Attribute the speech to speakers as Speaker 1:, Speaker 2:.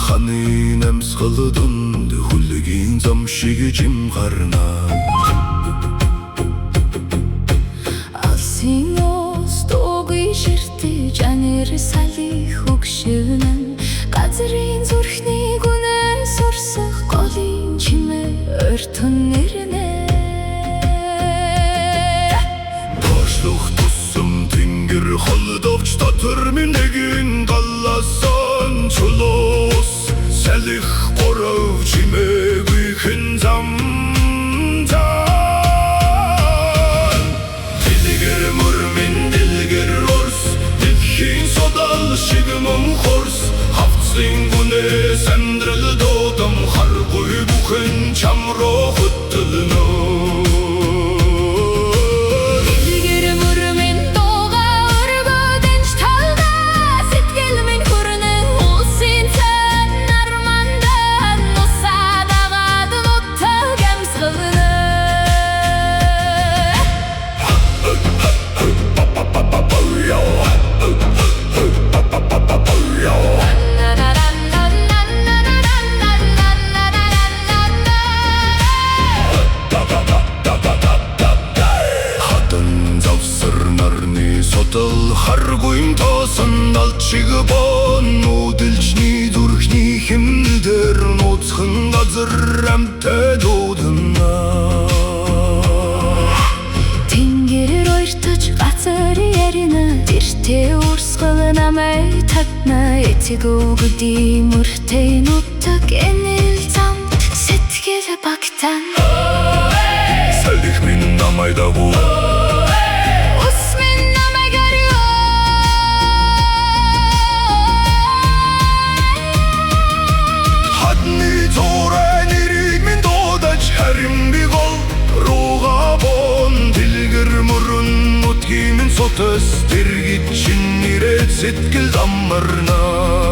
Speaker 1: ханы намсгалдун хүлгийн зам шиг жим гарна
Speaker 2: алсын остогы ширтэ жанэр салих өгшөнөн газрын зүрхний гүнээс урсах голын чимээ өртөн нэрнэ
Speaker 1: бошлух тусам тэнгэр холдовч дотор минэгин галласан чулуус салих боров чимээгүй зам хорс хавцлын гүнээс амьдрал дуудам харгүй бүхэн чамруу хөтөлнө дэлгэр мөрмэн дууга өргөдөнч талда сэтгэл минь хүрнэн улсын цан нармандан нусадагаад нутаг амсгална харгуйм тоосон алчиг бон нүүдэлчний зүрхний хэмнэлдэр нууцхан газар амтай дуудана тэнгэрээр ойртож газар ярина тэртээ урсгал намайг татна эцэг өгдөй мөртэй нутаг энэл зам сэтгэл багтан салих минь намайг дагуу Сотос дэргит чин ирээд сэтгэл амарна